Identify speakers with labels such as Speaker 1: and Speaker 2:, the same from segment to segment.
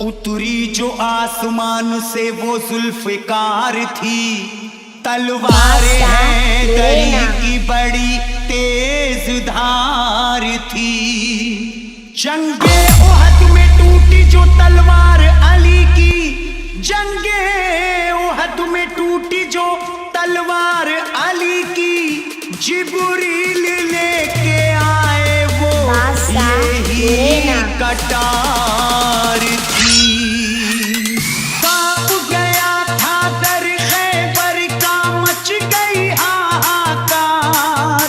Speaker 1: उतरी जो आसमान से वो जुल्फ़िकार थी, तलवार है दरी की बड़ी तेज धार थी। जंगे ओहद में टूटी जो तलवार अली की, जंगे ओहद में टूटी जो तलवार अली की, जिब्रील लेके आए वो यही कटार थी। कांप गया था दर खैबर का, मच गई हाहाकार,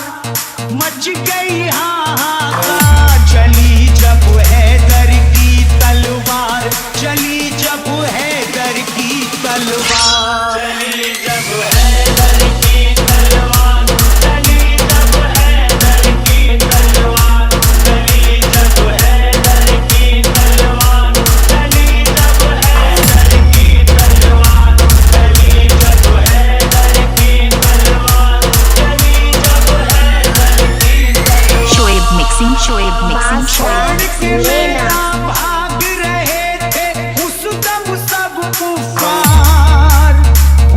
Speaker 1: मच गई हाहाकार। चली जब हैदर की तलवार, चली जब हैदर की तलवार, चली जब हैदर की तलवार, चली जब हैदर की तलवार, चली जब हैदर की तलवार, चली जब हैदर की तलवार, चली जब हैदर की तलवार, चली जब हैदर की तलवार।
Speaker 2: शोएब मिक्सिंग, शोएब मिक्सिंग,
Speaker 1: छोड़ के मेरा भाग रहे थे उस दम सब कुफार,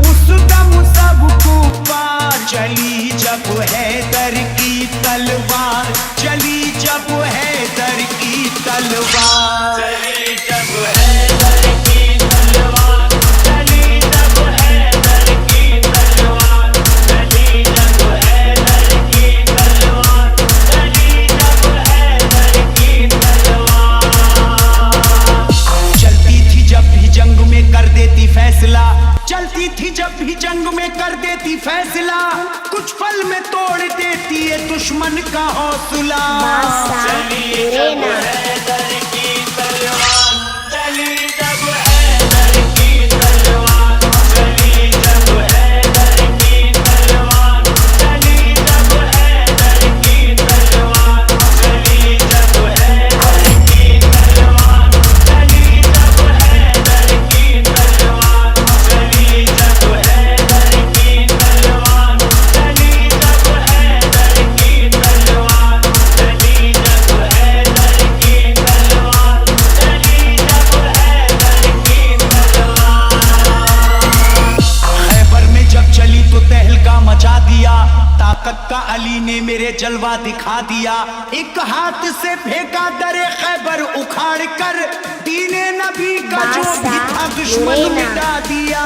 Speaker 1: उस दम सब कुफार। चली जब हैदर की तलवार, चली जब हैदर की तलवार, चली जब हैदर की तलवार, चली जब हैदर की तलवार, चली जब हैदर की तलवार, चली जब हैदर की तलवार। चलती थी जब भी जंग में कर देती फैसला, चलती थी जब भी जंग में कर देती फैसला, कुछ पल में तोड़ देती है दुश्मन का हौसला। चली जब हैदर की तलवार, चली जब हैदर की तलवार, चली जब हैदर की तलवार, चली जब हैदर की तलवार, चली जब हैदर की तलवार, चली जब हैदर की तलवार, चली जब हैदर की तलवार, चली जब हैदर की तलवार, चली जब हैदर की तलवार, चली जब हैदर की तलवार। खैबर में जब चली तो तहलका मचा दिया, ताकत का अली ने मेरे जलवा दिखा दिया। एक हाथ से फेंका दरे खैबर उखाड़ कर, दीने नबी का जो भी था दुश्मन मिटा दिया।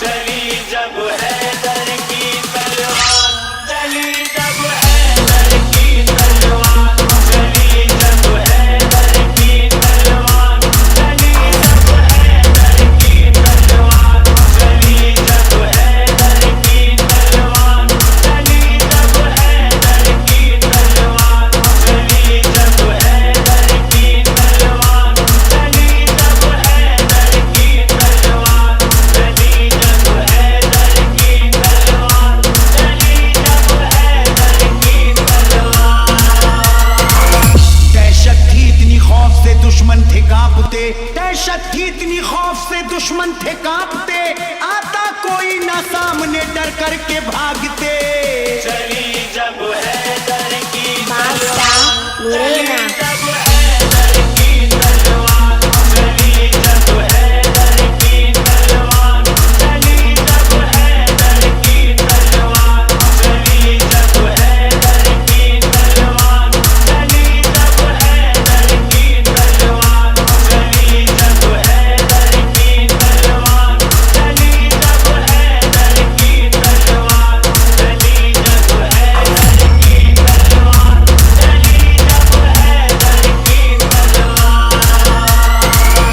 Speaker 1: चली जब हैदर की तलवार, चली जब हैदर की तलवार, चली जब हैदर की तलवार, चली जब हैदर की तलवार, चली जब हैदर की तलवार, चली जब हैदर की तलवार, चली जब हैदर की तलवार, चली जब हैदर की तलवार, चली जब हैदर की तलवार, चली जब हैदर की तलवार। दहशत थी इतनी खौफ से दुश्मन थे कांपते, दहशत थी इतनी खौफ से दुश्मन थे कांपते, आता कोई ना सामने डर करके भागते। चली जब हैदर की तलवार, चली जब हैदर की तलवार, चली जब हैदर की तलवार, चली जब हैदर की तलवार, चली जब हैदर की तलवार, चली जब हैदर की तलवार, चली जब हैदर की तलवार, चली जब हैदर की तलवार, चली जब हैदर की तलवार, चली जब हैदर की तलवार।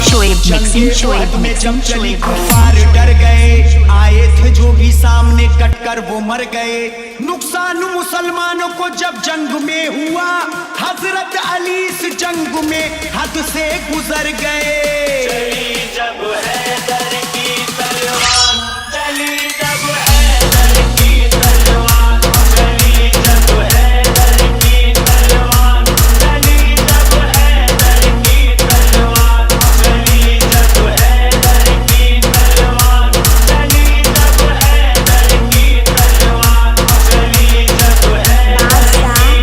Speaker 2: शोएब मिक्सिंग, शोएब
Speaker 1: में जब
Speaker 2: मिक्सिंग,
Speaker 1: चली
Speaker 2: शोएब
Speaker 1: कुफार डर गए, आए थे जो भी सामने कटकर वो मर गए। नुकसान मुसलमानों को जब जंग में हुआ, हजरत अली इस जंग में हद से गुजर गए। चली जब हैदर की तलवार, चली जब हैदर की तलवार, चली जब हैदर की तलवार, चली जब हैदर की तलवार, चली जब हैदर की तलवार, चली जब हैदर की तलवार, चली जब हैदर की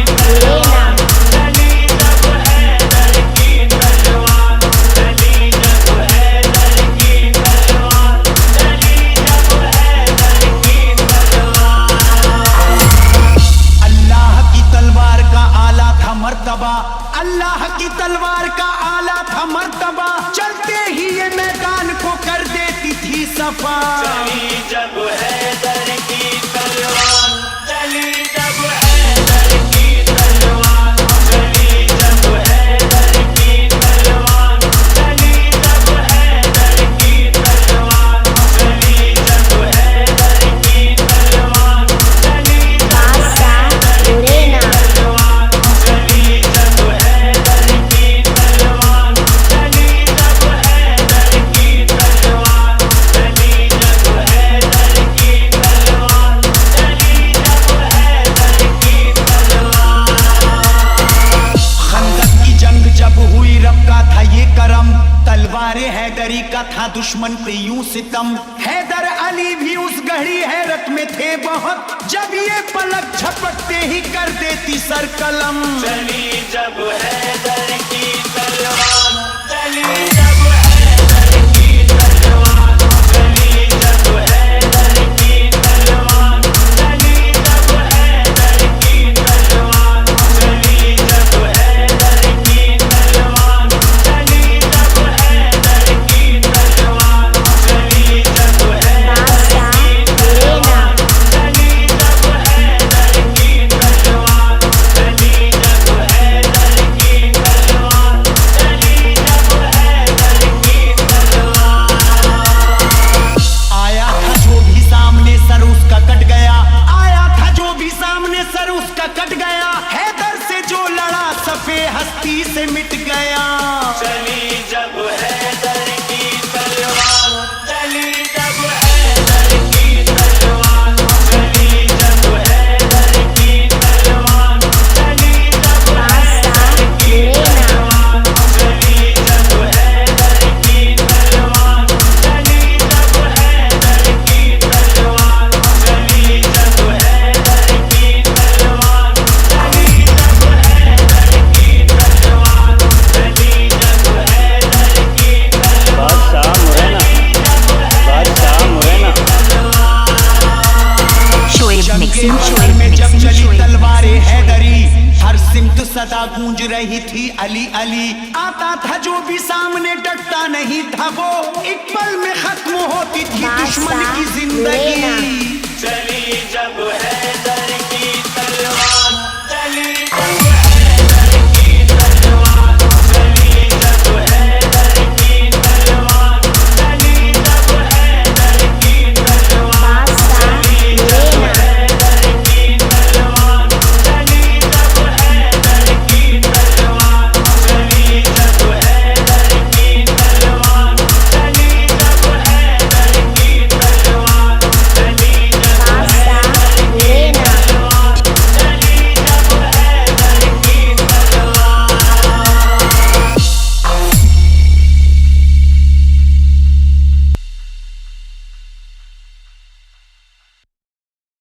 Speaker 1: दुश्मन पे यूं सितम। हैदर अली भी उस गहरी हैरत में थे बहुत, जब ये पलक झपकते ही कर देती सर कलम।
Speaker 3: चली जब हैदर की तलवार, चली जब हैदर की तलवार, चली जब हैदर की तलवार, चली जब हैदर की तलवार, चली जब हैदर की तलवार, चली जब हैदर की तलवार, चली जब हैदर की तलवार, चली जब हैदर की तलवार, चली जब हैदर की तलवार, चली जब हैदर की तलवार।
Speaker 1: आया था जो भी सामने सर उसका कट गया, आया था जो भी सामने सर उसका कट गया, हैदर से जो लड़ा सफे हस्ती से मिट गया।
Speaker 3: चली जब हैदर की तलवार, चली जब हैदर की तलवार, चली जब हैदर की तलवार, चली जब हैदर की तलवार, चली जब हैदर की तलवार, चली जब हैदर की तलवार, चली जब हैदर की तलवार, चली जब हैदर की तलवार, चली जब हैदर की
Speaker 4: बादशाह मुरैना, बादशाह मुरैना।
Speaker 2: Shoaib
Speaker 1: जंगे
Speaker 2: mixing,
Speaker 1: बदर
Speaker 2: Shoaib
Speaker 1: में जब
Speaker 2: mixing,
Speaker 1: चली
Speaker 2: Shoaib
Speaker 1: तलवारे
Speaker 2: mixing,
Speaker 1: हैदरी, हर सिमत सदा गूंज रही थी अली अली। आता था जो भी सामने डटता नहीं था वो, एक पल में खत्म होती थी दुश्मन की जिंदगी।
Speaker 3: चली जब हैदर की तलवार।